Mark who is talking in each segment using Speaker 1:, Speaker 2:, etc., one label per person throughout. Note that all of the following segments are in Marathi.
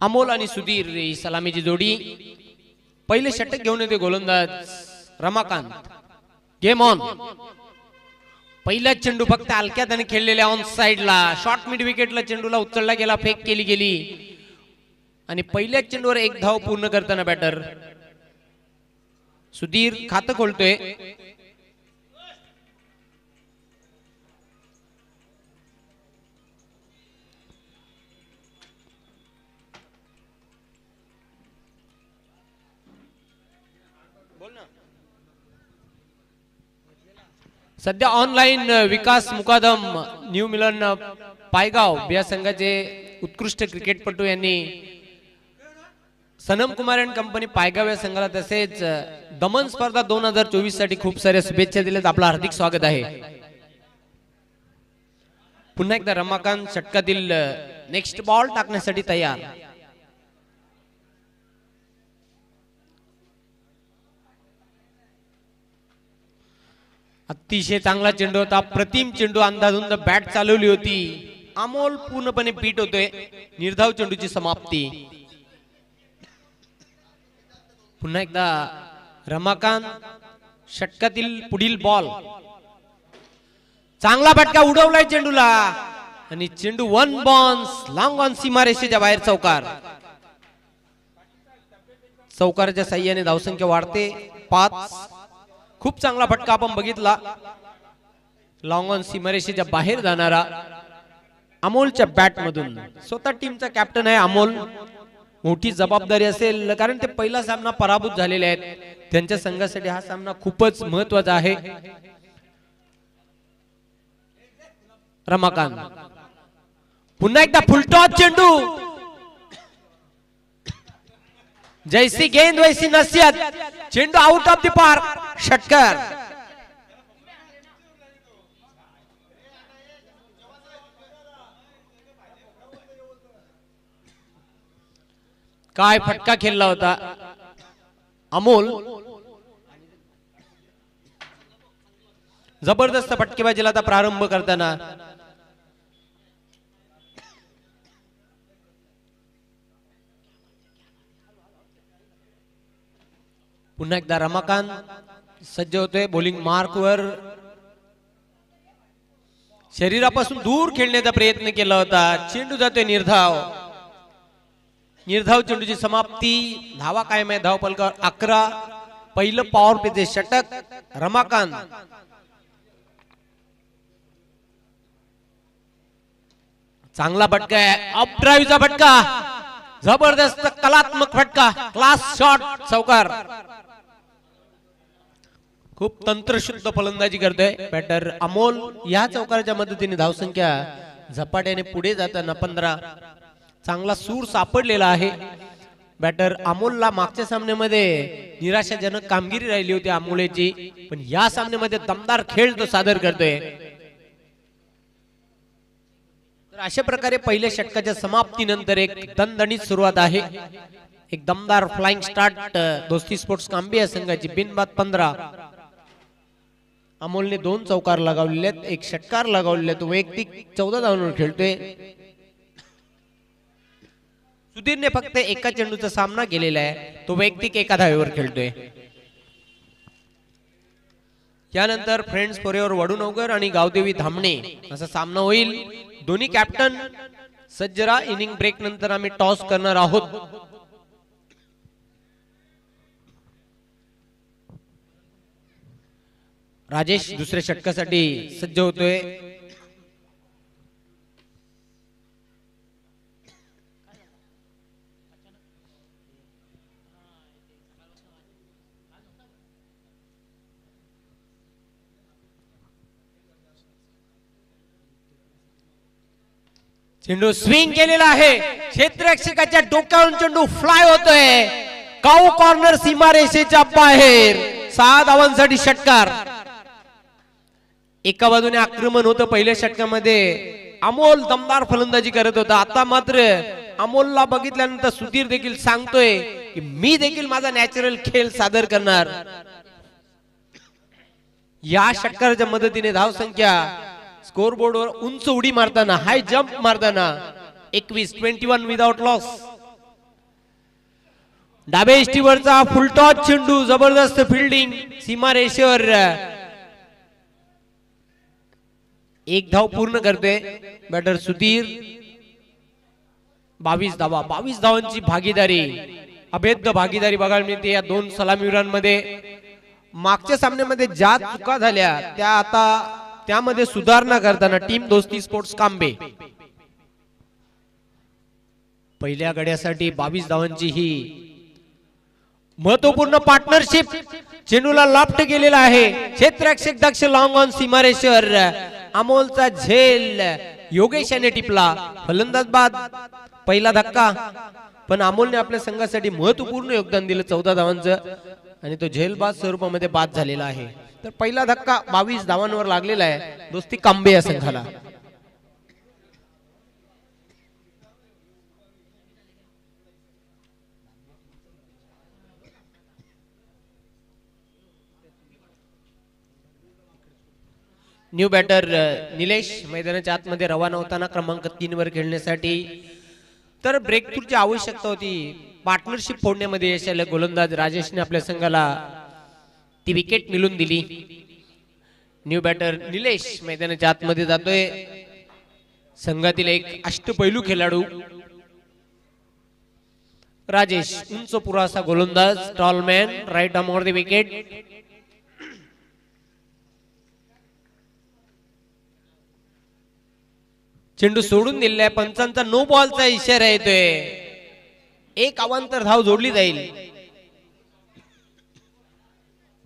Speaker 1: अमोल आणि सुधीर ही सलामीची जोडी. पहिले षटक घेऊन येते गोलंदाज रमाकांत. Game on. पहिला चेंडू फक्त हलक्यात आणि खेळलेल्या ऑन साइडला शॉर्ट मिड विकेटला चेंडूला उचलला गेला, फेक केली गेली आणि पहिल्या चेंडूवर एक धाव पूर्ण करताना बॅटर सुधीर खातं खोलतोय. सध्या ऑनलाईन विकास मुकादम न्यू मिलन पायगाव या संघाचे उत्कृष्ट क्रिकेटपटू यांनी सनम कुमार अँड कंपनी पायगाव या संघाला तसेच दमन स्पर्धा 2024 साठी खूप साऱ्या शुभेच्छा दिल्यात. आपलं हार्दिक स्वागत आहे. पुन्हा एकदा रमाकांत षटकातील नेक्स्ट बॉल टाकण्यासाठी तयार. अतिशय चांगला चेंडू होता. प्रतिम चेंडू अंदाधुंद बॅट चालवली होती. अमोल पूर्णपणे बीट होतोय. निर्धाव चेंडूची समाप्ती. पुन्हा एकदा रमाकांत षटकातील पुढील बॉल. चांगला फटका उडवलाय चेंडूला आणि चेंडू वन बॉन्स लॉंग ऑन सीमारेषेच्या बाहेर चौकार. चौकाराच्या साह्याने धावसंख्या वाढते 5. खूप चांगला फटका आपण बघितला. लॉंग ऑन सीमारेषेच्या बाहेर जाणारा अमोलच्या बॅट मधून. स्वतः टीमचा कॅप्टन आहे अमोल. मोठी जबाबदारी असेल कारण ते पहिला सामना पराभूत झालेले आहेत. त्यांच्या संघासाठी हा सामना खूपच महत्त्वाचा आहे. रमाकांत पुन्हा एकदा फुलटॉस चेंडू. जैसी गेंद वैसी नसीहत. चेंडू आउट ऑफ द पार्क. षटकार. काय फटका खेळला होता अमोल. जबरदस्त फटकेबाजीला आता प्रारंभ करताना पुन्हा एकदा रमाकांत सज्ज होतोय बॉलिंग मार्क वर. शरीरापासून दूर खेळण्याचा प्रयत्न केला होता. चेंडू जातोय निर्धाव. निर्धाव चेंडूची समाप्ती. धावा कायम आहे धाव फलकावर 11. पहिलं पॉवर प्लेचे षटक रमाकांत. चांगला फटका आहे. अप ड्राईव्हचा फटका. जबरदस्त कलात्मक फटका. Class shot. चौकार. खूप तंत्रशुद्ध फलंदाजी करतोय बॅटर अमोल. या चौकाराच्या मदतीने धावसंख्या झपाट्याने पुढे जाताना 15. चांगला सूर सापडलेला आहे बॅटर अमोलला. मागच्या सामन्यामध्ये निराशाजनक कामगिरी राहिली होती अमोलची, पण या सामन्यामध्ये दमदार खेळ तो सादर करतोय. तर अशा प्रकारे पहिल्या षटकाच्या समाप्तीनंतर एक दणदणीत सुरुवात आहे. एक दमदार फ्लाइंग स्टार्ट दोस्ती स्पोर्ट्स कांबी या संघाची. बिनबाद 15. अमोलने 2 चौकार लगावलेले आहेत, 1 षटकार लगावलेले. तो वैयक्तिक 14 धावांवर खेळतोय. सुधीरने फक्त एका चेंडूचा सामना केलेला आहे. तो वैयक्तिक 1 धावेवर खेळतोय. यानंतर फ्रेंड्स फॉरएव्हर वडूनगर आणि गावदेवी धामणे असा सामना होईल. दोन्ही कॅप्टन सज्ज राहा. इनिंग ब्रेक नंतर आम्ही टॉस करणार आहोत. राजेश दुसऱ्या षटकासाठी सज्ज होतोय. चेंडू स्विंग केलेला आहे. क्षेत्ररक्षकाच्या डोक्यावरून चेंडू फ्लाय होतोय. काऊ कॉर्नर सीमारेषेच्या बाहेर. 6 धावांसाठी षटकार. एका बाजूने आक्रमण होतं पहिल्या षटकामध्ये. अमोल दमदार फलंदाजी करत होता. आता मात्र अमोलला बघितल्यानंतर सुधीर देखील सांगतोय की मी देखील माझा नॅचरल खेळ सादर करणार. या षटकाराच्या मदतीने धावसंख्या स्कोर बोर्डवर उंच उडी मारताना, हाय जंप मारताना 21 विदाउट लॉस डाबे इष्टीवरचा फुलटॉस चेंडू, जबरदस्त फिल्डिंग, सीमारेषेवर एक धाव पूर्ण करते बॅटर सुधीर. 22 धावा, 22 धावांची भागीदारी, अभेद्य भागीदारी बघायला मिळते या दोन सलामीवीरांमध्ये. मागच्या सामन्यामध्ये ज्या चुका झाल्या त्या आता त्यामध्ये सुधारणा करताना टीम दोस्ती स्पोर्ट्स कांबे पहिल्या गड्यासाठी 22 धावांची ही महत्वपूर्ण पार्टनरशिप चेंडूला लॉफ्ट केलेला आहे. क्षेत्ररक्षक दक्ष लॉंग ऑन सीमारेषेवर अमोलचा झेल योगेश याने टिपला. फलंदाज बाद. पहिला धक्का, पण अमोलने आपल्या संघासाठी महत्वपूर्ण योगदान दिलं 14 धावांचं आणि तो झेलबाद स्वरूपामध्ये बाद झालेला आहे. तर पहिला धक्का 22 धावांवर लागलेला आहे दोस्ती कांबे या संघाला. न्यू बॅटर निलेश मैदानाच्या आतमध्ये रवाना होताना क्रमांक 3 वर खेळण्यासाठी. तर ब्रेक थ्रूची आवश्यकता होती. पार्टनरशिप फोडण्यामध्ये यश आलं. गोलंदाज राजेशने आपल्या संघाला ती विकेट मिळवून दिली. न्यू बॅटर निलेश मैदानाच्या आतमध्ये जातोय. संघातील एक अष्टपैलू खेळाडू राजेश, उंच पुरासा गोलंदाज, tall man, right arm on the wicket. चेंडू सोडून दिलेला आहे. पंचांचा नो बॉलचा इशारा येतोय. एक अवांतर धाव जोडली जाईल.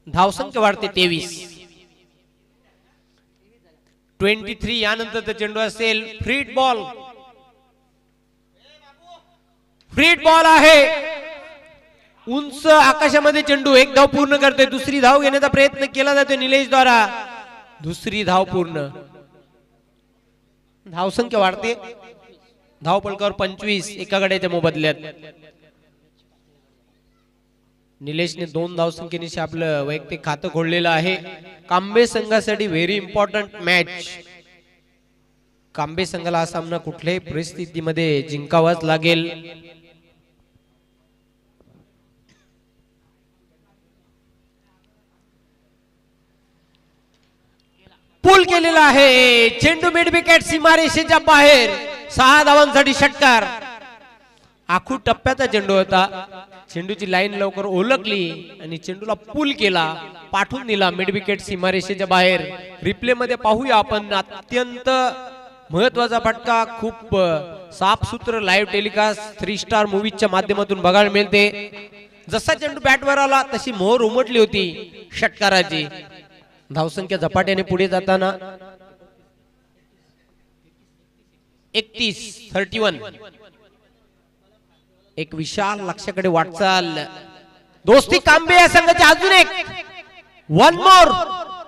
Speaker 1: धावसंख्या वाढते 23. यानंतर चेंडू असेल फ्रीड बॉल. फ्रीड बॉल आहे. उंच आकाशामध्ये चेंडू. एक धाव पूर्ण करते. दुसरी धाव घेण्याचा प्रयत्न केला जातो निलेश द्वारा. दुसरी धाव पूर्ण. धावसंख्या वाढते. धाव पलकावर 25 एका गड्याच्या मोबदल्यात. निलेशने 2 धावसंख्येनिशी आपलं वैयक्तिक खातं खोललेलं आहे. कांबे संघासाठी व्हेरी इम्पॉर्टंट मॅच. कांबे संघाला हा सामना कुठल्याही परिस्थितीमध्ये जिंकावाच लागेल. पूल केलेला आहे. चेंडू मिड विकेट सीमारेषेच्या बाहेर. 6 धावांसाठी षटकार. आखू टप्प्याचा चेंडू होता. चेंडूची लाईन लवकर ओळखली आणि चेंडूला पूल केला, पाठवून दिला मिड विकेट सीमारेषेच्या बाहेर. रिप्ले मध्ये पाहूया आपण. अत्यंत महत्वाचा फटका. खूप साफसूत्र लाईव्ह टेलिकास्ट 3 स्टार मूवीजच्या माध्यमातून बघायला मिळते. जसा चेंडू बॅटवर आला तशी मोहर उमटली होती षटकाराची. धावसंख्या झपाट्याने पुढे जाताना 31. एक विशाल लक्ष्याकडे वाटचाल. दोस्ती कांबे या संघाची अजून एक 1 मोर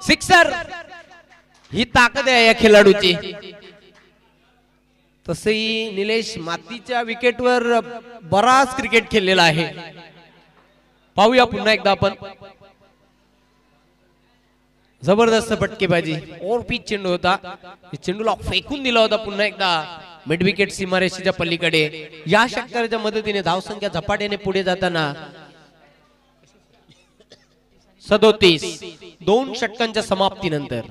Speaker 1: सिक्सर. ही ताकद आहे या खेळाडूची. तसही निलेश मातीच्या विकेटवर बराच क्रिकेट खेळलेला आहे. पाहूया पुन्हा एकदा आपण. जबरदस्त फटकेबाजी. ओव्हर पिच चेंडू होता. चेंडूला फेकून दिला होता पुन्हा एकदा मिड विकेट सीमारेषेच्या पलीकडे. या षटकाराच्या मदतीने धावसंख्या झपाट्याने पुढे जाताना 37. 2 षटकांच्या समाप्तीनंतर.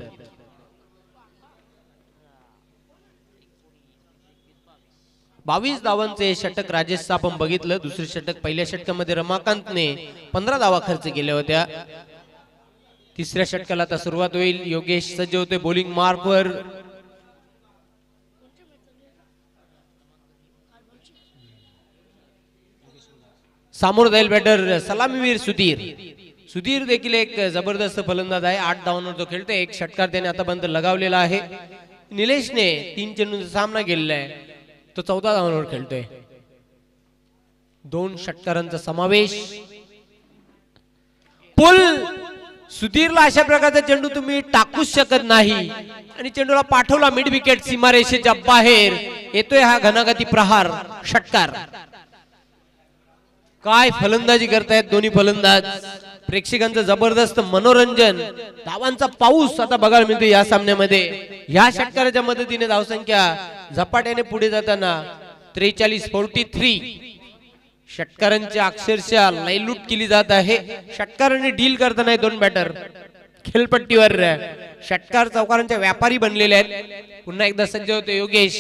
Speaker 1: बावीस धावांचे षटक राजेशचं आपण बघितलं. दुसरे षटक पहिल्या षटकामध्ये रमाकांतने 15 धावा खर्च केल्या होत्या. तिसऱ्या षटकाला आता सुरुवात होईल. योगेश सज्ज होते बॉलिंग मार्कवर. समोर जाईल बॅटर सलामीवीर सुधीर. सुधीर देखील एक जबरदस्त फलंदाज आहे. 8 धावांवर जो खेळतोय. एक षटकार त्याने आतापर्यंत लगावलेला आहे. निलेशने 3 चेंडूंचा सामना केलेला आहे. तो 14 धावांवर खेळतोय. 2 षटकारांचा समावेश. पुल. सुधीरला अशा प्रकारचा चेंडू तुम्ही टाकूच शकत नाही आणि चेंडूला पाठवला मिड विकेट सीमारेषेच्या बाहेर. येतोय हा घनाघाती प्रहार षटकार. काय फलंदाजी करतायत दोन्ही फलंदाज. प्रेक्षकांचं जबरदस्त मनोरंजन. धावांचा पाऊस आता बघायला मिळतो या सामन्यामध्ये. या षटकाराच्या मदतीने धावसंख्या झपाट्याने पुढे जाताना 43-43. षटकारांची अक्षरशः लयलूट केली जात आहे. षटकारांनी डील करताना दोन बॅटर खेळपट्टीवर षटकार चौकारांचे व्यापारी बनलेले आहेत. पुन्हा एकदा सज्ज होते योगेश.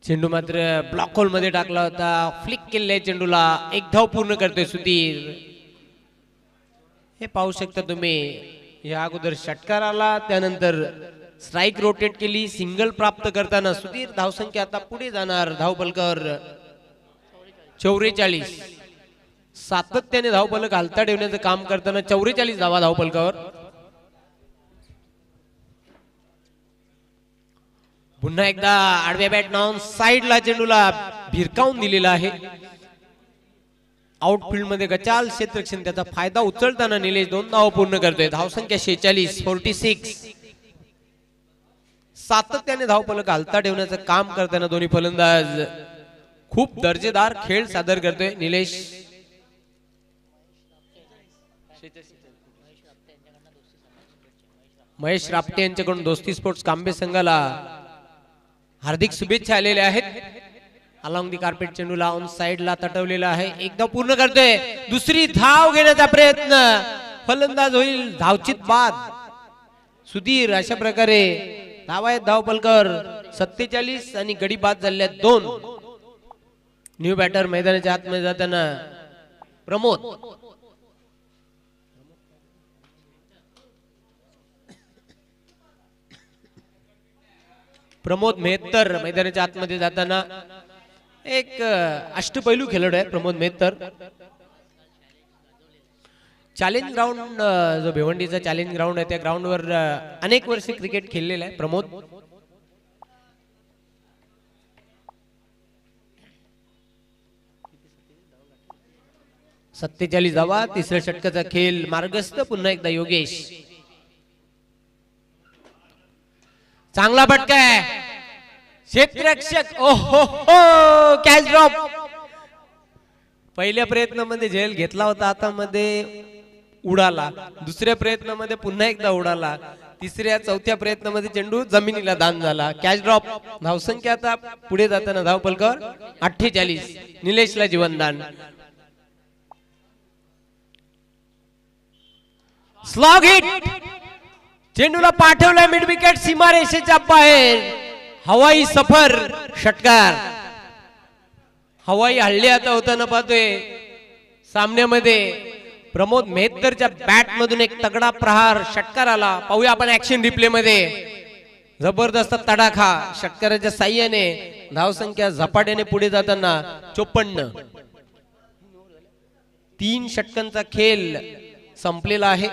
Speaker 1: चेंडू मात्र ब्लॉक होल मध्ये टाकला होता. फ्लिक केलेल्या चेंडूला एक धाव पूर्ण करतोय सुधीर. हे पाहू शकता तुम्ही. या अगोदर षटकार आला, त्यानंतर स्ट्राइक रोटेट केली. सिंगल प्राप्त करताना सुधीर धावसंख्या आता पुढे जाणार. धावफलकावर 44. सातत्याने धावफलक हलता ठेवण्याचं काम करताना 44 धावा धावफलकावर. पुन्हा एकदा आडव्या बॅट नाऊन साइडला चेंडूला भिरकावून दिलेला आहे. आउटफील्ड मध्ये गचाल क्षेत्ररक्षण त्याचा फायदा उचलताना निलेश 2 धावा पूर्ण करतोय. धावसंख्या 46. सातत्याने धावफलक हलता ठेवण्याचं काम करताना दोन्ही फलंदाज खूप दर्जेदार खेळ सादर करतोय. निलेश महेश रापटे यांच्याकडून दोस्ती स्पोर्ट्स कांबे संघाला हार्दिक शुभेच्छा आलेल्या आहेत. अलॉंग दी कार्पेट चेंडूला ऑन साइडला तटवलेला आहे. एकदा पूर्ण करतोय. दुसरी धाव घेण्याचा प्रयत्न. फलंदाज होईल धावचित बाद. सुधीर अशा प्रकारे धावा आहेत धावफलकावर 47 आणि गडी बाद झाल्या 2. न्यू बॅटर मैदानाच्या आतमध्ये जाताना प्रमोद. प्रमोद मेहतर मैदानाच्या आतमध्ये जाताना एक अष्टपैलू खेळाडू आहे प्रमोद मेहतर. चॅलेंज ग्राउंड जो भिवंडीचा चॅलेंज ग्राउंड आहे त्या ग्राउंडवर अनेक वर्ष क्रिकेट खेळलेला आहे प्रमोद. सत्तेचाळीस धावा. तिसऱ्या षटकाचा खेळ मार्गस्थ. पुन्हा एकदा योगेश. चांगला फटका आहे. क्षेत्ररक्षक ओहो कॅच ड्रॉप. पहिल्या प्रयत्नामध्ये झेल घेतला होता हातामध्ये, उडाला. दुसऱ्या प्रयत्नामध्ये पुन्हा एकदा उडाला. तिसऱ्या चौथ्या प्रयत्नामध्ये चेंडू जमिनीला दान झाला. Catch drop. धावसंख्या आता पुढे जाताना धावफलकावर 48. निलेशला जीवनदान. Slog hit. चेंडूला पाठवला मिड विकेट सीमारेषेच्या बाहेर. हवाई सफर. षटकार. हवाई हल्ले आता होताना पाहतोय सामन्यामध्ये. प्रमोद मेहतरच्या बॅट मधून एक तगडा प्रहार. षटकार आला. पाहूया आपण ऍक्शन रिप्ले मध्ये. जबरदस्त तडाखा. षटकाराच्या साह्याने धावसंख्या झपाट्याने पुढे जाताना 54. 3 षटकांचा खेळ संपलेला आहे.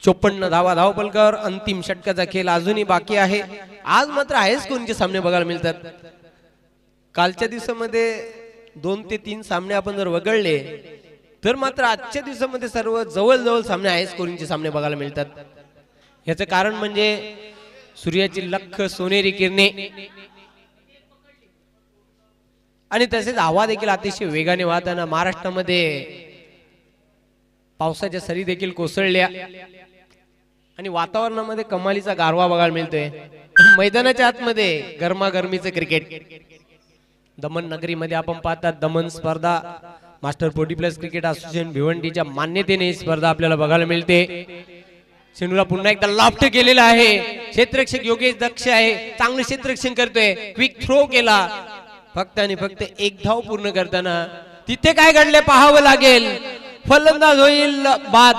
Speaker 1: 54 धावा धावफलकावर. अंतिम षटकाचा खेळ अजूनही बाकी आहे. आज मात्र हाय स्कोरचे सामने बघायला मिळतात. कालच्या दिवसामध्ये 2 ते 3 सामने आपण जर वगळले तर मात्र आजच्या दिवसामध्ये सर्व जवळ सामने हाय स्कोरिंगचे सामने बघायला मिळतात. याचं कारण म्हणजे सूर्याची लख सोनेरी किरणे आणि तसेच हवा देखील अतिशय वेगाने वाहताना महाराष्ट्रामध्ये पावसाच्या सरी देखील कोसळल्या आणि वातावरणामध्ये कमालीचा गारवा बघायला मिळतोय. मैदानाच्या आतमध्ये गरमागरमीचं क्रिकेट. दमन नगरीमध्ये आपण पाहतात दमन स्पर्धा मास्टर 40+ क्रिकेट असोसिएशन भिवंडीच्या मान्यतेने ही स्पर्धा आपल्याला बघायला मिळते. चेंडूला पुन्हा एकदा लॉफ्ट केलेला आहे. क्षेत्ररक्षक योगेश दक्ष आहे. चांगलं क्षेत्ररक्षण करतोय. क्विक थ्रो केला. फक्त आणि फक्त एक धाव पूर्ण करताना तिथे काय घडले पाहावं लागेल. फलंदाज होईल बाद.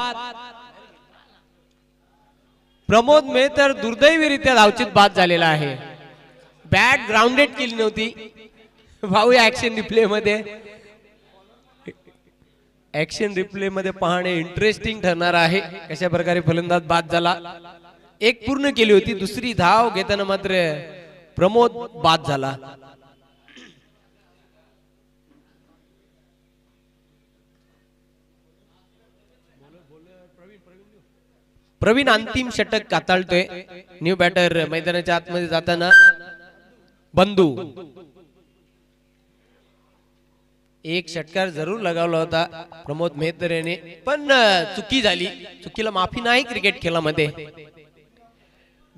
Speaker 1: प्रमोद मेहतर दुर्दैवीरित्या धावचित बाद झालेला आहे. बॅट ग्राउंडेड केली नव्हती. पाहूया ऍक्शन रिप्ले मध्ये. ऍक्शन रिप्ले मध्ये पाहणे इंटरेस्टिंग ठरणार आहे. कशा प्रकारे फलंदाज बाद झाला. एक पूर्ण केली होती. दुसरी धाव घेताना मात्र प्रमोद बाद झाला. प्रवीण अंतिम षटक काताळतोय. न्यू बॅटर मैदानाच्या आतमध्ये जाताना बंधू. एक षटकार जरूर लगावला होता प्रमोद मेहतर याने, पण चुकी झाली. चुकीला माफी नाही क्रिकेट खेळामध्ये.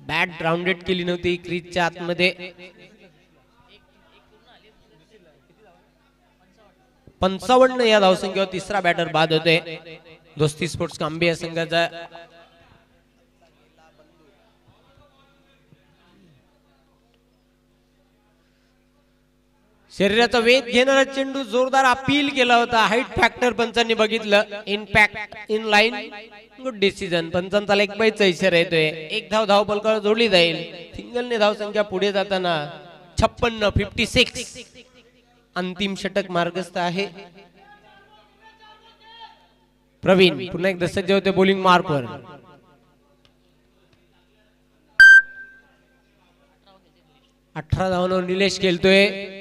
Speaker 1: बॅट राउंडेड केली नव्हती क्रीजच्या आतमध्ये. 55 या धावसंख्येवर तिसरा बॅटर बाद होते दोस्ती स्पोर्ट्स कांबे या संघाचा. शरीराचा वेध घेणारा चेंडू जोरदार अपील केला होता. हाईट फॅक्टर पंचांनी बघितलं. Impact in line good decision. पंचांचा लेग बाईचा इशारा येतोय. एक धाव धावपलकावर जोडली जाईल. सिंगलने धाव संख्या पुढे जाताना 56. अंतिम षटक मार्गस्थ आहे. प्रवीण पुन्हा एकदा सज्ज होते बॉलिंग मार्कवर. अठरा धावांवर निलेश खेळतोय.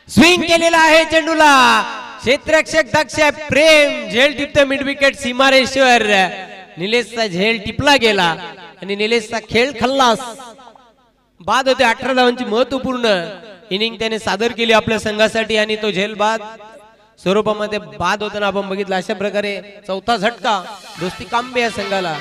Speaker 1: स्विंग केलेला आहे चेंडूला. क्षेत्ररक्षक दक्ष प्रेम झेल टिपते मिड विकेट सीमारेश्वर. निलेशचा झेल टिपला गेला आणि निलेशचा खेळ खल्लास. बाद होते. 18 धावांची महत्वपूर्ण इनिंग त्याने सादर केली आपल्या संघासाठी आणि तो झेल बाद स्वरूपामध्ये बाद होताना आपण बघितलं. अशा प्रकारे चौथा झटका दोस्ती कांबे या संघाला.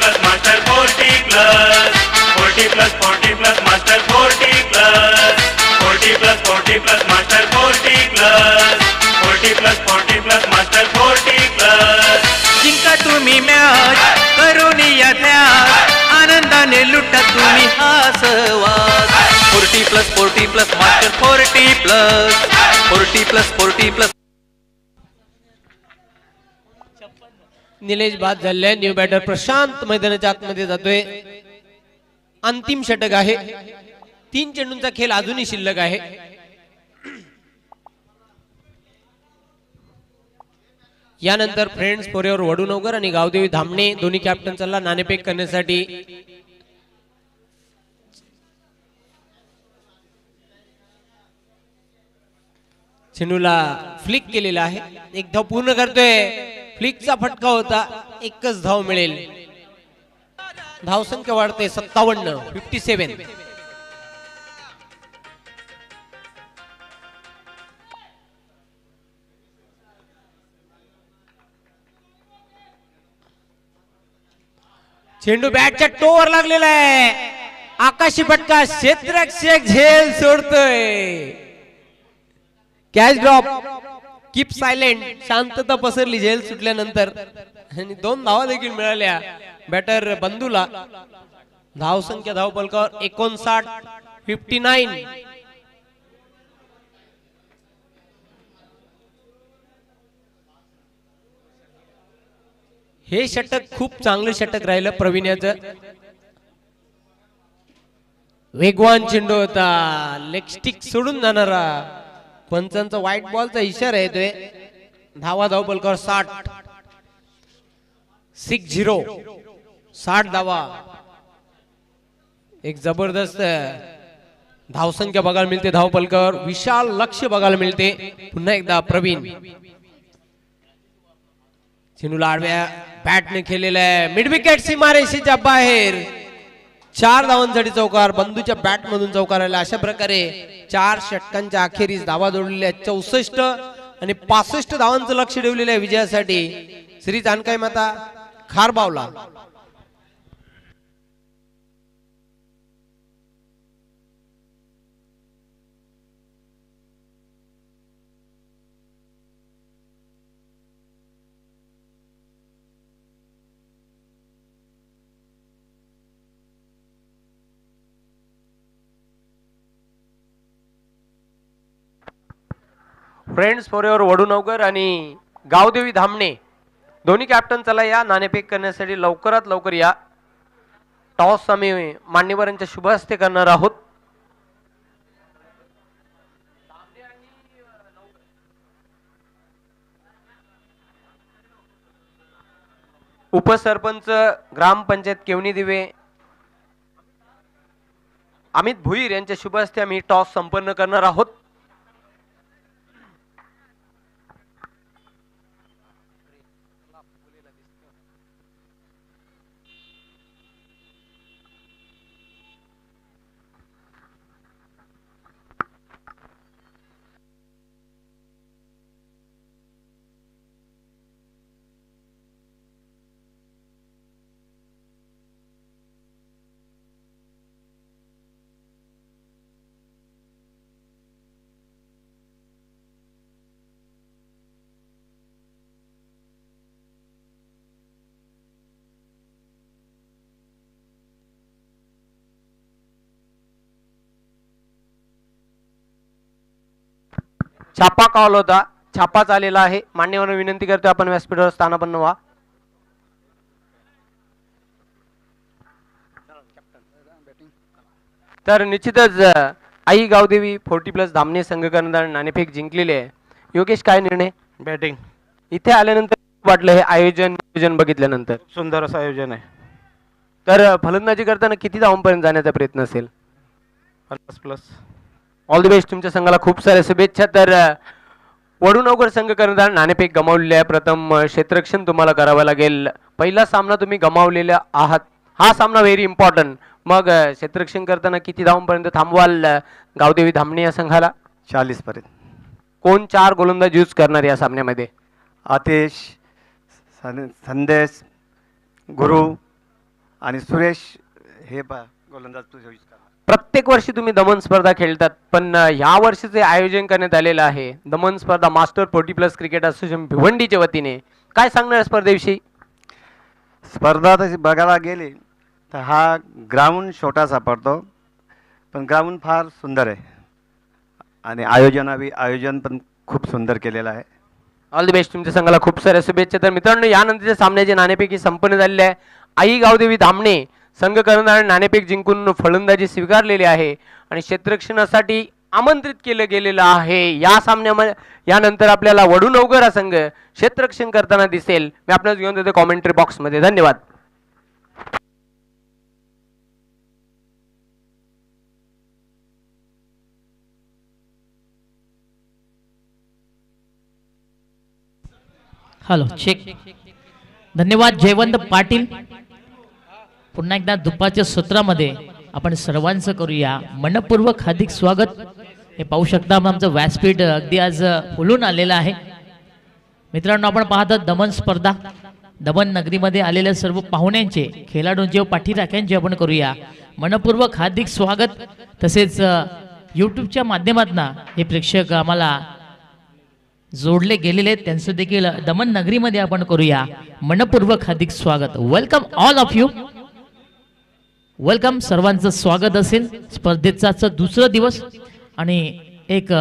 Speaker 2: plus master 40 plus 40 plus 40 plus master 40 plus 40 plus 40 plus master 40 plus 40 plus 40 plus master 40 plus. जिंका तुम्ही मॅच करून या ध्यास आनंदाने लुटा तुम्ही हा सहवास. 40 plus 40 plus master 40 plus 40 plus 40 plus.
Speaker 1: Nilesh बाद झाले. न्यू बॅटर प्रशांत मैदानाच्या आतमध्ये जातोय. अंतिम षटक आहे. 3 चेंडूंचा खेळ अजूनही शिल्लक आहे. यानंतर फ्रेंड्स पोरेवर वडूनगर आणि गावदेवी धामणे दोन्ही कॅप्टन चालला नाणेफेक करण्यासाठी. चेंडूला फ्लिक केलेला आहे. एक धाव पूर्ण करतोय. फ्लिकचा फटका होता. एकच धाव मिळेल. धावसंख्या वाढते 57. चेंडू बॅटच्या टोवर लागलेला आहे. आकाशी फटका. क्षेत्ररक्षक झेल सोडतोय. Catch drop. Keep silent. शांतता पसरली झेल सुटल्यानंतर आणि 2 धावा देखील मिळाल्या बॅटर बंधूला. धाव संख्या धाव पलकावर 59. हे षटक खूप चांगलं षटक राहिलं प्रवीण याचं. वेगवान चेंडू होता. लेग स्टिक सोडून जाणारा. पंचांचा व्हाईट बॉलचा इशारा येतोय. धावा धाव पलकावर 60 धावा. एक जबरदस्त धावसंख्या बघायला मिळते धाव पलकावर. विशाल लक्ष बघायला मिळते. पुन्हा एकदा प्रवीण. चेंडूला आडव्या बॅटने खेळलेला आहे. मिड विकेट सीमारेषेच्या बाहेर. 4 धावांसाठी चौकार. बंधूच्या बॅट मधून चौकार आला. अशा प्रकारे 4 षटकांच्या अखेरीस धावा जोडलेल्या 64 आणि 65 धावांचं लक्ष ठेवलेलं आहे विजयासाठी श्री जानकाई माता खारबावला. फ्रेंड्स फॉरएव्हर वडूनगर आणि गावदेवी धामणे दोन्ही कॅप्टन चला या नाणेफेक करण्यासाठी लवकरात लवकर या. टॉस आम्ही मान्यवरांच्या शुभ हस्ते करणार आहोत. उपसरपंच ग्रामपंचायत केवणी दिवे अमित भुईर यांच्या शुभ हस्ते आम्ही टॉस संपन्न करणार आहोत. छापा कॉल होता, छापाच आलेला आहे. मान्यवर विनंती करतो आपण व्यासपीठावर स्थानापन्न व्हा. तर निश्चितच आई गावदेवी 40+ धामणे संघ कर्णधार नाणेफेक जिंकलेले आहे. योगेश, काय निर्णय?
Speaker 3: बॅटिंग
Speaker 1: इथे आल्यानंतर वाटलं हे नियोजन बघितल्यानंतर?
Speaker 3: सुंदर असं आयोजन आहे.
Speaker 1: तर फलंदाजी करताना किती धावांपर्यंत जाण्याचा प्रयत्न असेल?
Speaker 3: 50+.
Speaker 1: ऑल द बेस्ट, तुमच्या संघाला खूप साऱ्या शुभेच्छा. तर वडूनवकर संघ कर्णधार नाणेफेक गमावलेले आहे. प्रथम क्षेत्ररक्षण तुम्हाला करावं लागेल. पहिला सामना तुम्ही गमावलेला आहात, हा सामना व्हेरी इम्पॉर्टंट. मग क्षेत्ररक्षण करताना किती धावांपर्यंत थांबवाल गावदेवी धामणे या संघाला?
Speaker 4: 40 पर्यंत.
Speaker 1: कोण 4 गोलंदाज यूज करणार या सामन्यामध्ये?
Speaker 4: आतिश, संदेश, गुरु आणि सुरेश हे गोलंदाज तू यूज कर.
Speaker 1: प्रत्येक वर्षी तुम्ही दमन स्पर्धा खेळतात, पण ह्या वर्षीचे आयोजन करण्यात आलेलं आहे दमन स्पर्धा मास्टर 40+ क्रिकेट असोसिएशन भिवंडीच्या वतीने. काय सांगणार स्पर्धेविषयी?
Speaker 4: स्पर्धा तशी बघायला गेली तर हा ग्राउंड छोटा सापडतो, पण ग्राउंड फार सुंदर आहे आणि आयोजन पण खूप सुंदर केलेलं आहे.
Speaker 1: ऑल द बेस्ट, तुमच्या संघाला खूप साऱ्या शुभेच्छा. तर मित्रांनो, यानंतरच्या सामन्याचे नाणेफेकी संपन्न झालेले आहे. आई गावदेवी धामणे संघ कर्णधार नाणेफेक जिंकून फलंदाजी स्वीकारलेली आहे आणि क्षेत्ररक्षणासाठी आमंत्रित केलं गेलेलं आहे. या सामन्यामध्ये यानंतर आपल्याला वडूनवकर हा संघ क्षेत्ररक्षण करताना दिसेल. मी आपल्याला घेऊन देतो कॉमेंट्री बॉक्समध्ये. धन्यवाद.
Speaker 5: Hello, check. धन्यवाद जयवंत पाटील. पुन्हा एकदा दुपारच्या सत्रामध्ये आपण सर्वांचं करूया मनपूर्वक हार्दिक स्वागत. हे पाहू शकता आमचं व्यासपीठ अगदी आज फुलून आलेलं आहे. मित्रांनो, आपण पाहता दमन स्पर्धा, दमन नगरीमध्ये आलेल्या सर्व पाहुण्यांचे, खेळाडूंचे व पाठीराख्यांचे आपण करूया मनपूर्वक हार्दिक स्वागत. तसेच यूट्यूबच्या माध्यमातून हे प्रेक्षक आम्हाला जोडले गेलेले आहेत, त्यांचं देखील दमन नगरीमध्ये आपण करूया मनपूर्वक हार्दिक स्वागत. Welcome all of you, welcome. सर्वांचं स्वागत असेल. स्पर्धेचा दुसरा दिवस आणि एक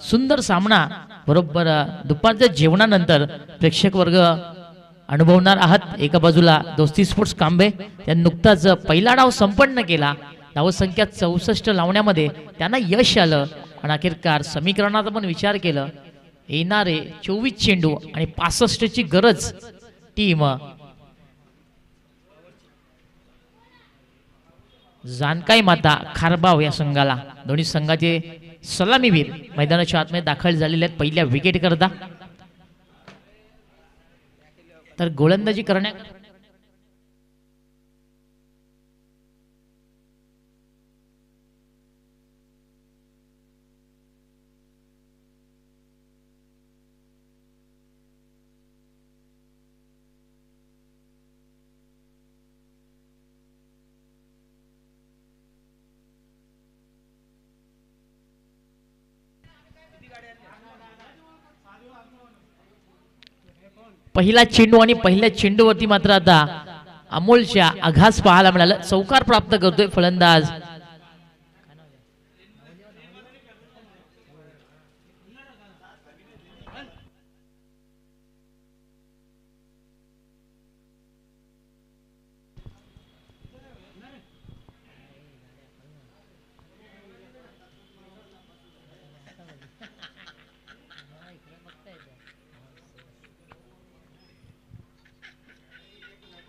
Speaker 5: सुंदर सामना बरोबर दुपारच्या जेवणानंतर प्रेक्षक वर्ग अनुभवणार आहात. एका बाजूला दोस्ती स्पोर्ट्स कांबे, त्यांनी नुकताच पहिला डाव संपन्न केला. धावसंख्या 64 लावण्यामध्ये त्यांना यश आलं आणि अखेरकार समीकरणाचा पण विचार केलं. येणारे 24 चेंडू आणि 65ची गरज टीम जानकाई माता खारबाव या संघाला. दोन्ही संघाचे सलामीवीर मैदानाच्या आतमध्ये दाखल झालेले आहेत पहिल्या विकेट करता. तर गोलंदाजी करण्या पहिला चेंडू आणि पहिल्या चेंडूवरती मात्र आता अमोलच्या आघास पाहायला मिळाला. चौकार प्राप्त करतोय फलंदाज.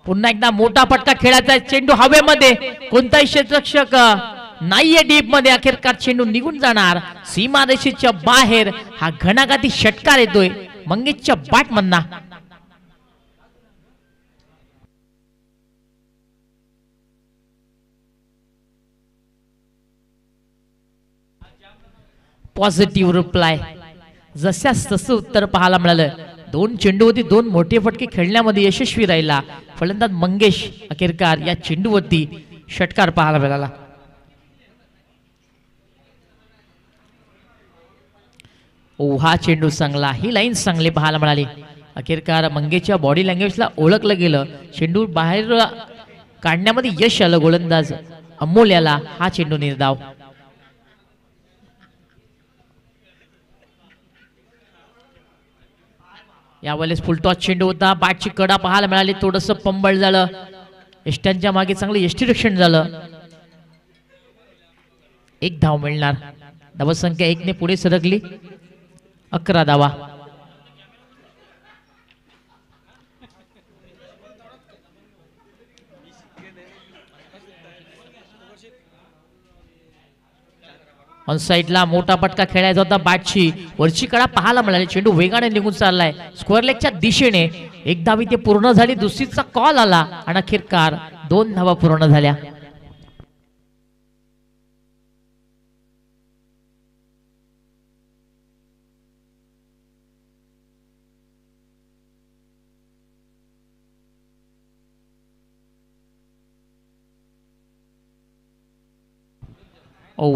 Speaker 5: पुन्हा एकदा मोठा फटका खेळायचा. चेंडू हवेमध्ये, कोणताही क्षेत्ररक्षक नाहीये डीप मध्ये. अखेरकार चेंडू निघून जाणार सीमारेषेच्या बाहेर. हा घणाघाती षटकार येतोय मंगेशच्या बॅट मधना. पॉझिटिव्ह रिप्लाय, जशास तसं उत्तर पाहायला मिळालं. 2 चेंडूवरती 2 मोठे फटके खेळण्यामध्ये यशस्वी राहिला फलंदाज मंगेश. अखेरकार या चेंडूवरती षटकार पाहायला मिळाला. हा चेंडू चांगला, ही लाईन चांगली पाहायला मिळाली. अखेरकार मंगेशच्या बॉडी लँग्वेजला ओळखलं गेलं. चेंडू बाहेर काढण्यामध्ये यश आलं गोलंदाज अमोल याला. हा चेंडू निर्धाव. यावेळेस फुलटॉस चेंडू होता, बॅटची कडा पाहायला मिळाली, थोडंसं पंबळ झालं, यष्ट्यांच्या मागे चांगलं यष्टीरक्षण झालं. एक धाव मिळणार. धावसंख्या 1 ने पुढे सरकली. 11 धावा. ऑन साइडला मोठा पटका खेळायचा होता, बॅटची वरची कडा पाहायला मिळाली, चेंडू वेगाने निघून चाललाय स्क्वेअर लेगच्या दिशेने. एक धावी ते पूर्ण झाली, दुसरीचा कॉल आला आणि अखेरकार 2 धावा पूर्ण झाल्या.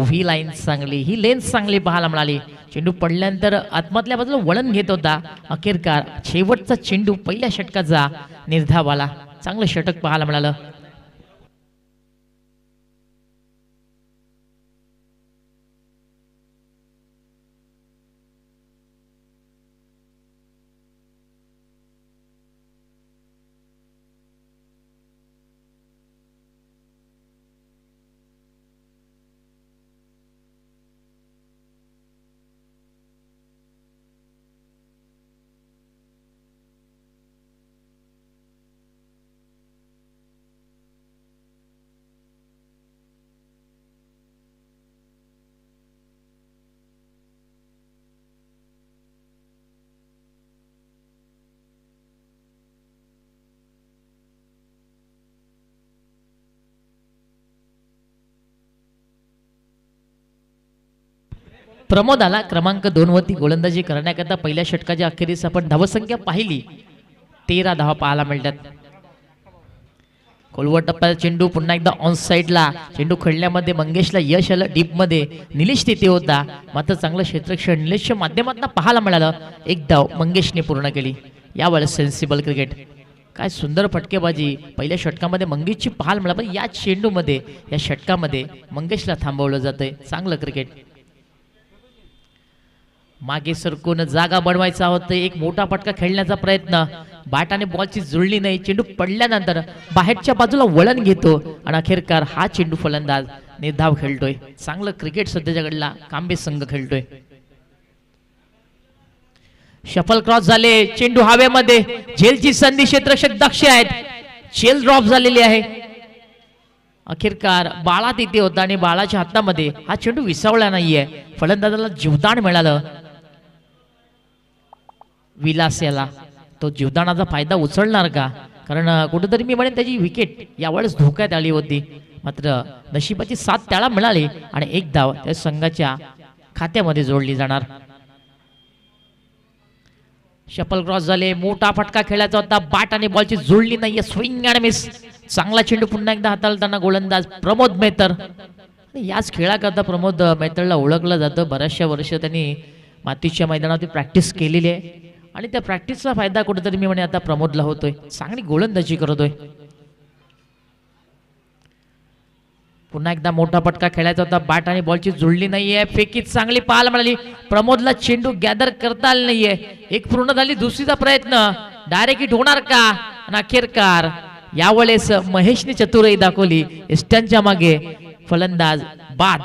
Speaker 5: ही लाईन चांगली, ही लेन्स चांगली पाहायला मिळाली. चेंडू पडल्यानंतर आतमधल्या बाजूला वळण घेत होता. अखेरकार शेवटचा चेंडू पहिल्या षटकाचा निर्धाव आला. चांगलं षटक पाहायला मिळालं. प्रमोद आला क्रमांक 2 वरती गोलंदाजी करण्याकरता. पहिल्या षटकाच्या अखेरीस आपण धावसंख्या पाहिली, 13 धावा पाहायला मिळतात. खोलवर टप्प्याचा चेंडू पुन्हा एकदा ऑन साइडला. चेंडू खेळण्यामध्ये मंगेशला यश आलं, डीप मध्ये निलेश तिथे होता, मात्र चांगलं क्षेत्ररक्षण निलेशच्या माध्यमातून पाहायला मिळालं. एक धाव मंगेशने पूर्ण केली. यावेळेस सेन्सिबल क्रिकेट. काय सुंदर फटकेबाजी पहिल्या षटकामध्ये मंगेशची पाहायला मिळाली, पण या चेंडूमध्ये या षटकामध्ये मंगेशला थांबवलं जातंय. चांगलं क्रिकेट. मागे सरकून जागा बनवायचा होता, एक मोठा फटका खेळण्याचा प्रयत्न, बॅट आणि बॉलची जुळली नाही. चेंडू पडल्यानंतर बाहेरच्या बाजूला वळण घेतो आणि अखेरकार हा चेंडू फलंदाज निर्धाव खेळतोय. चांगलं क्रिकेट सध्याच्या घडला कांबे संघ खेळतोय. शफल क्रॉस झाले, चेंडू हवेमध्ये, झेलची संधी, क्षेत्ररक्षक दक्ष आहेत, झेल ड्रॉप झालेली आहे. अखेरकार बाळा तिथे होता आणि बाळाच्या हातामध्ये हा चेंडू विसावला नाहीये. फलंदाजाला जीवदान मिळालं. विलास याला तो जीवदानाचा फायदा उचलणार का? कारण कुठेतरी मी म्हणेन त्याची विकेट यावेळेस धोक्यात आली होती, मात्र नशिबाची साथ त्याला मिळाली आणि एक धाव त्या संघाच्या खात्यामध्ये जोडली जाणार. शफल क्रॉस झाले, मोठा फटका खेळायचा होता, बॅट आणि बॉलची जुळली नाहीये, स्विंग अँड मिस. चांगला चेंडू पुन्हा एकदा हाताळताना गोलंदाज प्रमोद मेहतर. याच खेळाकरता प्रमोद मेहतरला ओळखलं जातं. बऱ्याचशा वर्ष त्यांनी मातीच्या मैदानावरती प्रॅक्टिस केलेली आहे आणि त्या प्रॅक्टिसचा फायदा कुठेतरी मी म्हणे आता प्रमोदला होतोय. चांगली गोलंदाजी करतोय. पुन्हा एकदा मोठा फटका खेळायचा होता, बॅट आणि बॉलची जुळली नाहीये, फेकी चांगली पाहायला मिळाली. प्रमोदला चेंडू गॅदर करता आला नाहीये. एक पूर्ण झाली, दुसरीचा प्रयत्न, डायरेक्ट हिट होणार का? आणि अखेरकार यावेळेस महेशने चतुराई दाखवली. एस्टनच्या मागे फलंदाज बाद.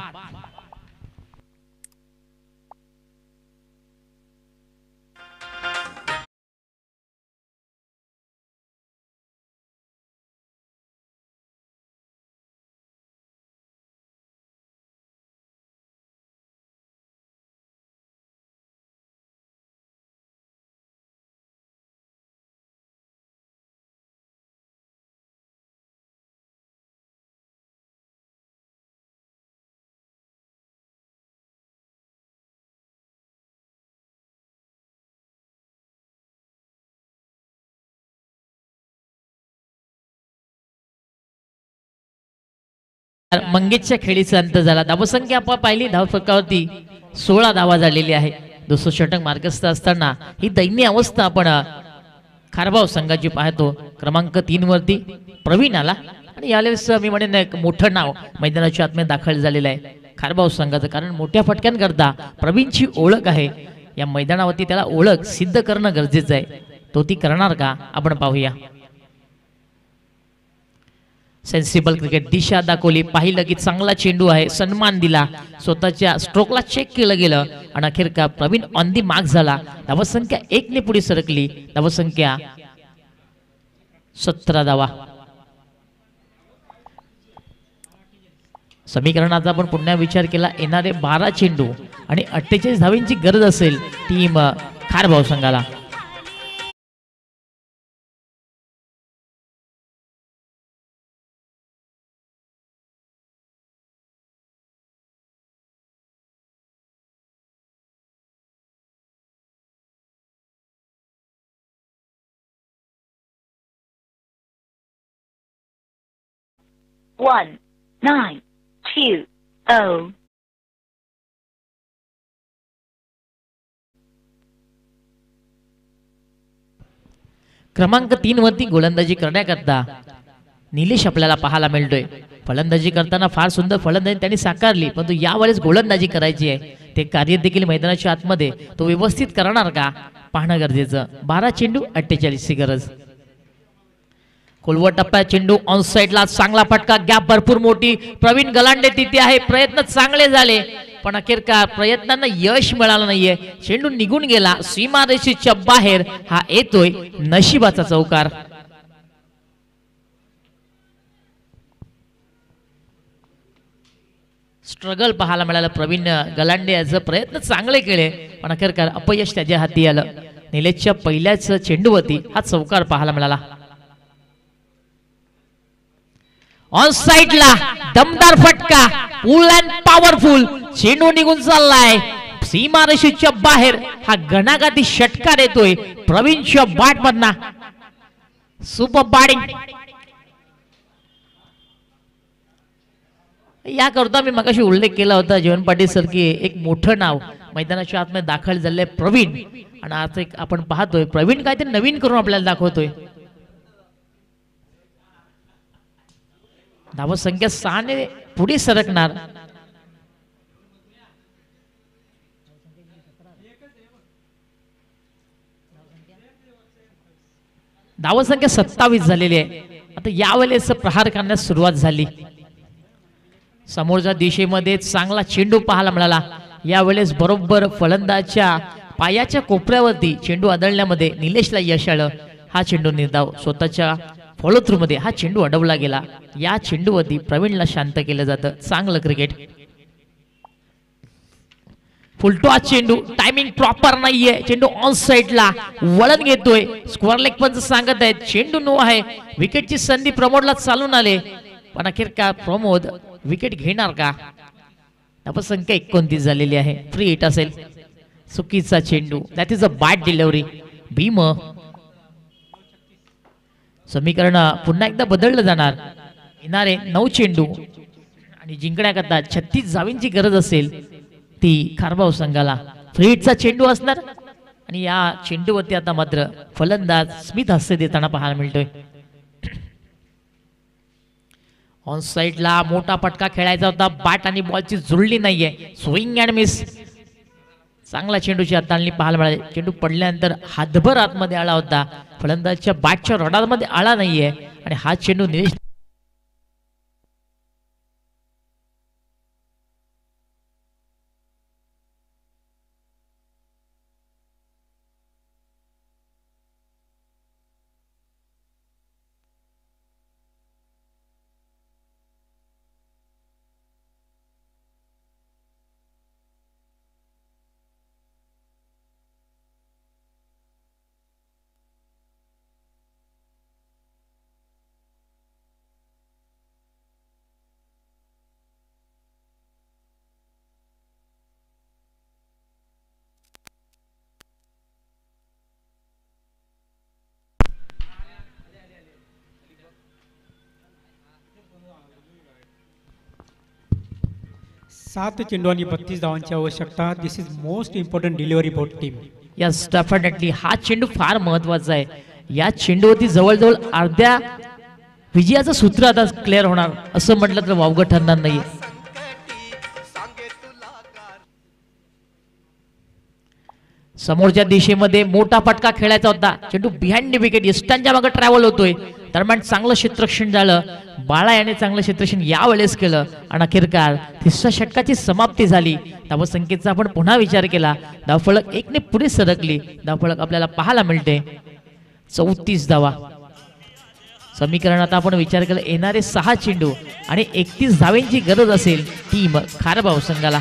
Speaker 5: मंगेशच्या खेळीचा अंत झाला. धावसंख्या आपण पाहिली, धावफलकावरती 16 धावा झालेली आहे. दुसरं षटक मार्गस्थ असताना ही दयनीय अवस्था आपण खारबाव संघाची पाहतो. क्रमांक 3 वरती प्रवीण आला आणि यावेळेस मी म्हणेन एक मोठं नाव मैदानाच्या आतमध्ये दाखल झालेलं आहे खारबाव संघाचं. कारण मोठ्या फटक्यांकरता प्रवीणची ओळख आहे. या मैदानावरती त्याला ओळख सिद्ध करणं गरजेचं आहे. तो ती करणार का आपण पाहूया. सेन्सिबल क्रिकेट दिशा दाखवली, पाहिलं की चांगला चेंडू आहे, सन्मान दिला, स्वतःच्या स्ट्रोकला चेक केलं गेलं आणि अखेर का प्रवीण ऑन दी मार्क झाला. धावसंख्या 1 ने पुढे सरकली. धावसंख्या 17 धावा. समीकरणाचा आपण पुन्हा विचार केला, येणारे 12 चेंडू आणि 48 धावांची गरज असेल टीम खारभाव संघाला.
Speaker 6: One, 9, 2, 0.
Speaker 5: क्रमांक 3 वरती गोलंदाजी करण्याकरता निलेश आपल्याला पाहायला मिळतोय. फलंदाजी करताना फार सुंदर फलंदाजी त्यांनी साकारली, परंतु यावेळेस गोलंदाजी करायची आहे. ते कार्य देखील मैदानाच्या आतमध्ये तो व्यवस्थित करणार का पाहणं गरजेचं. 12 चेंडू 48 ची गरज. खोलवर टप्प्यात चेंडू ऑन साइडला, चांगला फटका, गॅप भरपूर मोठी. प्रवीण गलांडे तिथे आहे, प्रयत्न चांगले झाले पण अखेर का प्रयत्नांना यश मिळालं नाहीये. चेंडू निघून गेला, सीमारेषेच्या बाहेर. हा येतोय नशिबाचा चौकार. स्ट्रगल पाहायला मिळालं प्रवीण गलांडे याचे प्रयत्न चांगले केले पण अखेर का अपयश त्याच्या हाती आलं. निलेशच्या पहिल्याच चेंडूवरती हा चौकार पाहायला मिळाला. ऑन साइडला दमदार फटका, फुल अँड पॉवरफुल. चेंडू निघून चाललाय सीमारेषेच्या बाहेर. हा घणाघाती षटकार येतोय प्रवीणच्या बॅट मधना. Super batting. याकरता मी मगाशी उल्लेख केला होता जीवन पाटील सर की एक मोठं नाव मैदानाच्या आतमध्ये दाखल झालंय प्रवीण. आणि आज एक आपण पाहतोय प्रवीण काय ते नवीन करून आपल्याला दाखवतोय. धावसंख्या 6 ने पुढे सरकणार. धावसंख्या 27 झालेली आहे. आता यावेळेस प्रहार करण्यास सुरुवात झाली. समोरच्या दिशेमध्ये चांगला चेंडू पाहायला मिळाला. यावेळेस बरोबर फलंदाजच्या पायाच्या कोपऱ्यावरती चेंडू आदळण्यामध्ये निलेशला यश आलं. हा चेंडू निर्धाव स्वतःच्या फॉलो थ्रू मध्ये हा चेंडू अडवला गेला. या चेंडूवरती प्रवीणला शांत केलं जातं. चांगलं क्रिकेट. फुलटॉस चेंडू, टायमिंग प्रॉपर नाहीये. चेंडू ऑन साइडला वळण घेतोय. स्क्वेअर लेग पण सांगत आहेत चेंडू नो आहे. विकेटची संधी प्रमोदला चालून आले पण अखेर का प्रमोद विकेट घेणार का. धावसंख्या 29 झालेली आहे. फ्री हिट असेल. चुकीचा चेंडू, that is a bad delivery. Bhim. समीकरण पुन्हा एकदा बदललं जाणार. येणारे 9 चेंडू आणि जिंकण्याकरता 36 धावांची गरज असेल ती खारभाव संघाला. फ्री हिटचा चेंडू असणार आणि या चेंडूवरती आता मात्र फलंदाज स्मिथ हास्य देताना पाहायला मिळतोय. ऑन साइडला मोठा फटका खेळायचा होता. बॅट आणि बॉलची जुळली नाहीये. Swing and miss. चांगला चेंडूची हाताळणी पाहायला मिळाली. चेंडू पडल्यानंतर हातभर आतमध्ये आला होता. फलंदाजच्या बॅटच्या रडारमध्ये आला नाहीये आणि हा चेंडू निलेश
Speaker 7: सात चेंडू आणि 32 धावांची आवश्यकता. This is most important delivery for team.
Speaker 5: Yes definitely हा चेंडू फार महत्वाचा आहे. या चेंडूवरती जवळजवळ अर्ध्या विजयाचं सूत्र आता क्लिअर होणार असं म्हटलं तर वावगं ठरणार नाही. समोरच्या दिशेमध्ये मोठा फटका खेळायचा होता, चेंडू बिहाइंड द विकेट यष्टांच्या मागे ट्रॅव्हल होतोय. दरम्यान चांगलं क्षेत्ररक्षण झालं, बाळा याने चांगलं क्षेत्ररक्षण यावेळेस केलं आणि अखेरकार तिसऱ्या षटकाची समाप्ती झाली. धावसंख्येचा आपण पुन्हा विचार केला, धावफलक 1 ने पुढे सरकली. धावफलक आपल्याला पाहायला मिळते 34 धावा. समीकरणात आपण विचार केला येणारे 6 चेंडू आणि 31 धावांची गरज असेल टीम खारबाव संघाला.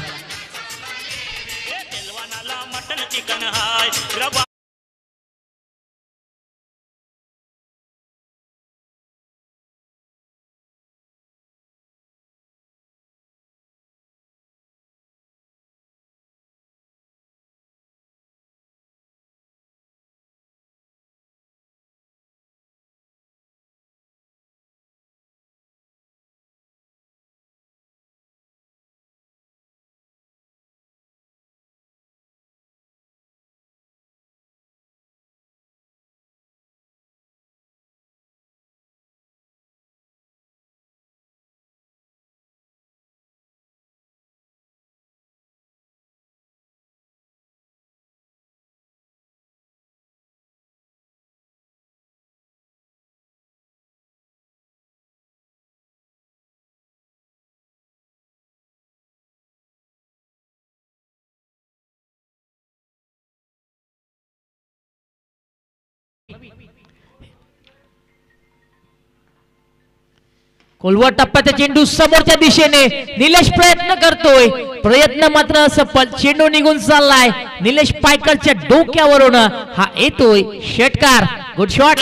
Speaker 5: खोलवर टप्प्याचा चेंडू समोरच्या दिशेने निलेश प्रयत्न करतोय, प्रयत्न मात्र असफल. चेंडू निघून चाललाय निलेश पायकरच्या डोक्यावरून. हा येतोय षटकार. Good shot.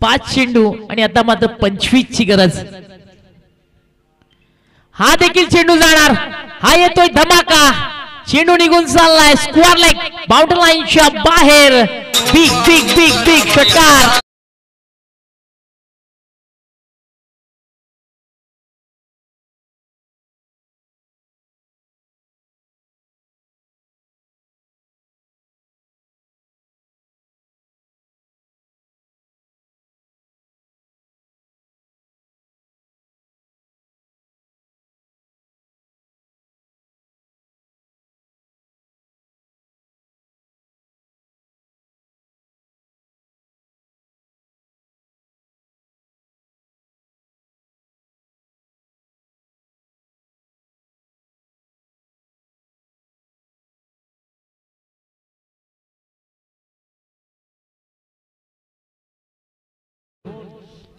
Speaker 5: पाच चेंडू आणि आता मात्र 25 ची गरज. हा देखील चेंडू जाणार. हा येतोय धमाका. चेंडू निघून चाललाय स्क्वेअर लेग बाउंड्री लाईनच्या बाहेर. बिग बिग बिग बिग षटकार.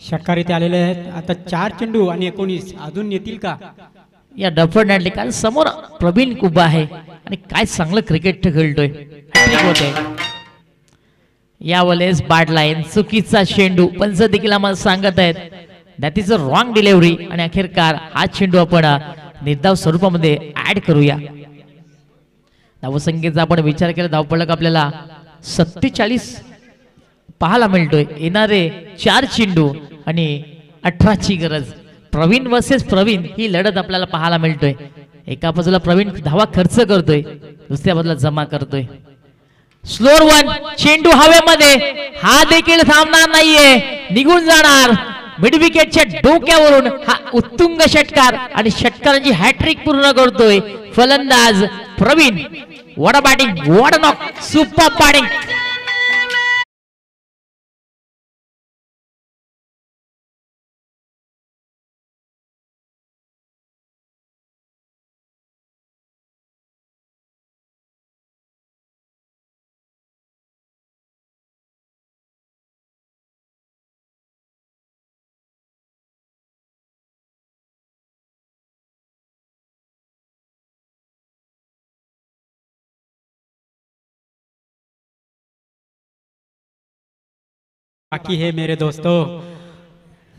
Speaker 7: षटकार इथे आलेले आहेत. आता 4 चेंडू आणि 19 अजून येतील का?
Speaker 5: या डेफिनेटली कारण समोर प्रवीण कुबा आहे आणि काय चांगलं क्रिकेट खेळतोय. यावेळेस बॅट लाईन चुकीचा चेंडू. पंच देखील आम्हाला सांगत आहेत that is a wrong delivery आणि अखेरकार हा चेंडू आपण निर्धाव स्वरूपामध्ये ऍड करूया. धावसंख्येचा आपण विचार केला धावफलक आपल्याला 47 पाहायला मिळतोय. येणारे 4 चेंडू आणि 18 ची गरज. प्रवीण वर्सेस प्रवीण ही लढत आपल्याला पाहायला मिळतोय. एका बाजूला प्रवीण धावा खर्च करतोय, दुसऱ्या बाजूला जमा करतोय. स्लोअर वन चेंडू हवेमध्ये. हा देखील थांबणार नाहीये, निघून जाणार मिड विकेटच्या डोक्यावरून. हा उत्तुंग षटकार आणि षटकारांची हॅट्रिक पूर्ण करतोय फलंदाज Praveen. What a batting, what a knock, super batting.
Speaker 7: बाकी है मेरे दोस्तों.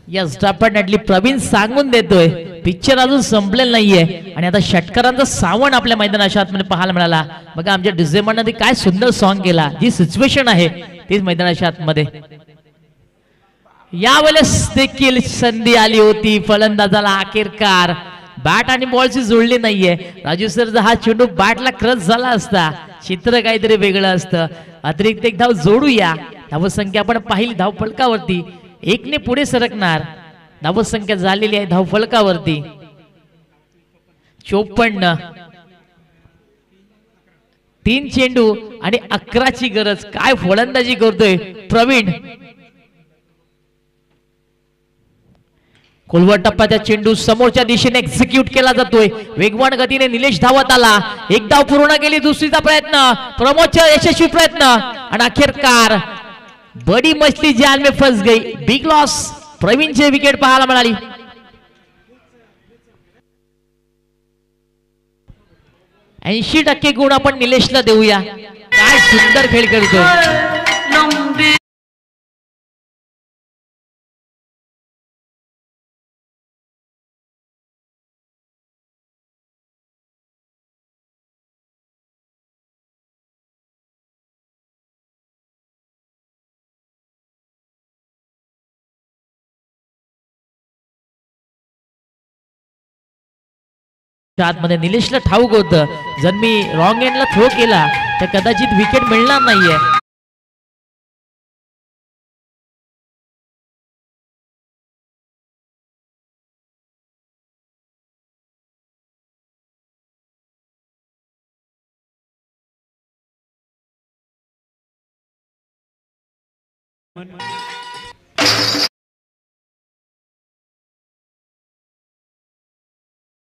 Speaker 5: यस डेफिनेटली प्रवीण सांगून देतोय पिक्चर अजून संपलेलं नाहीये आणि आता षटकारांचा सावण आपल्या मैदानाच्या आतमध्ये पाहायला मिळाला. बघा आमच्या डिझेंबरमध्ये काय सुंदर सॉन्ग केला. जी सिच्युएशन आहे तीच मैदानाच्या आतमध्ये. यावेळेस देखील संधी आली होती फलंदाजाला. अखेरकार बॅट आणि बॉलची जुळली नाहीये. राजू सर हा चेंडू बॅटला क्रच झाला असता चित्र काहीतरी वेगळं असतं. अतिरिक्त एक धाव जोडूया धावसंख्या आपण पाहिली धावफलकावरती 1 ने पुढे सरकणार. धावसंख्या झालेली आहे धावफलकावरती 54. 3 चेंडू आणि 11ची गरज. काय फलंदाजी करतोय प्रवीण. खोलवर टप्प्याचा चेंडू समोरच्या दिशेने एक्झिक्यूट केला जातोय. वेगवान गतीने निलेश धावत आला. एक धाव पूर्ण केली. दुसरीचा प्रयत्न प्रमोदचा यशस्वी प्रयत्न आणि अखेरकार बडी मछली जाल में फंस गई. Big loss. प्रवीणचे विकेट पाहायला मिळाली. ऐंशी टक्के गुण आपण निलेशला देऊया. काय सुंदर खेळ करतोय. आतमध्ये निलेशला ठाऊक होतं जर मी रॉंग एंडला थ्रो केला तर कदाचित विकेट मिळणार नाहीये.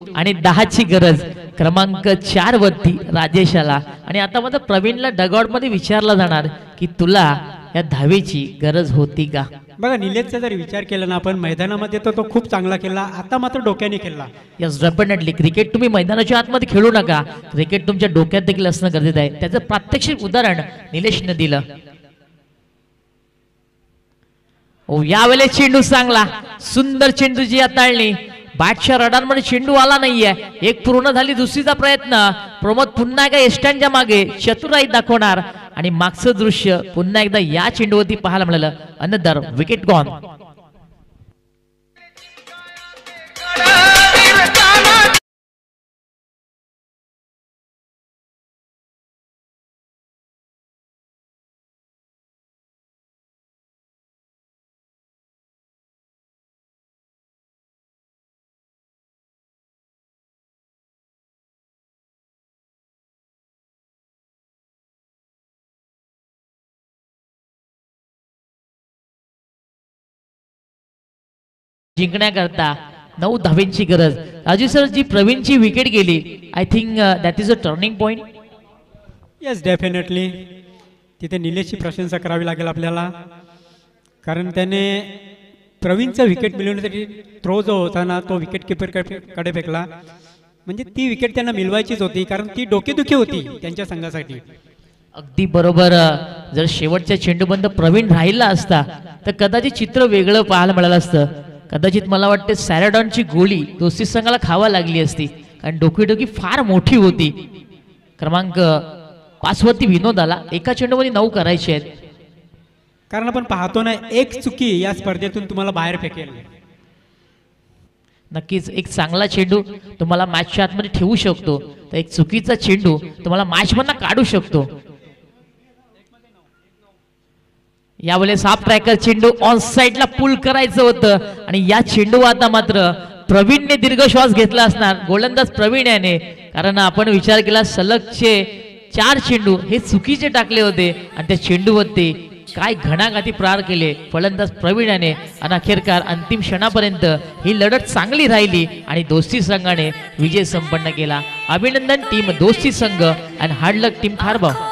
Speaker 5: आणि 10ची गरज क्रमांक 4 वरती राजेशाला. आणि आता मात्र प्रवीणला डगआउट मध्ये विचारला जाणार की तुला या धावेची गरज होती का.
Speaker 7: बघा निलेशचा जर विचार केला ना आपण मैदानामध्ये तर तो खूप चांगला केला. आता मात्र डोक्याने खेळला.
Speaker 5: Yes definitely. क्रिकेट तुम्ही मैदानाच्या आतमध्ये खेळू नका. क्रिकेट तुमच्या डोक्यात देखील असणं गरजेचं आहे. त्याचं प्रात्यक्षिक उदाहरण निलेशने दिलं. ओ यावेळेस चेंडू चांगला. सुंदर चेंडूची हाताळणी. बॅटच्या रडारमध्ये चेंडू आला नाहीये. एक पूर्ण झाली. दुसरीचा प्रयत्न. प्रमोद पुन्हा एकदा एस्टँडच्या मागे चतुराई दाखवणार आणि मागचं दृश्य पुन्हा एकदा या चेंडूवरती पाहायला मिळालं. Another wicket gone. जिंकण्याकरता 9 धावेंची गरज. राजू सर जी प्रवीणची विकेट गेली I think that is a turning point.
Speaker 7: Yes definitely. तिथे निलेशची प्रशंसा करावी लागेल आपल्याला कारण त्याने प्रवीणचं विकेट मिळवण्यासाठी थ्रो जो होता ना तो विकेट कीपरकडे फेकला. म्हणजे ती विकेट त्यांना मिळवायचीच होती कारण ती डोकेदुखी होती त्यांच्या संघासाठी.
Speaker 5: अगदी बरोबर. जर शेवटच्या चेंडूबंद प्रवीण राहिला असता तर कदाचित चित्र वेगळं पाहायला मिळालं असतं. कदाचित मला वाटते सॅराडॉनची गोळी दोस्ती संघाला खावा लागली असती कारण डोकी फार मोठी होती. क्रमांक 5 वरती विनोद आला. एका चेंडूमध्ये 9 करायचे आहेत.
Speaker 7: कारण आपण पाहतो ना एक चुकी या स्पर्धेतून तुम्हाला बाहेर फेकेल.
Speaker 5: नक्कीच एक चांगला चेंडू तुम्हाला मॅचच्या आतमध्ये ठेवू शकतो तर एक चुकीचा चेंडू तुम्हाला मॅच मधून काढू शकतो. यावेळेस हाफ ट्रॅकर चेंडू ऑन साइडला पुल करायचं होतं आणि या चेंडू आता मात्र प्रवीणने दीर्घ श्वास घेतला असणार. गोलंदाज प्रवीण याने. कारण आपण विचार केला सलगचे 4 चेंडू हे चुकीचे टाकले होते आणि त्या चेंडूवरती काय घणाघाती प्रहार केले फलंदाज प्रवीण याने. आणि अखेरकार अंतिम क्षणापर्यंत ही लढत चांगली राहिली आणि दोस्ती संघाने विजय संपन्न केला. अभिनंदन टीम दोस्ती संघ आणि हार्ड लक टीम खारबाव.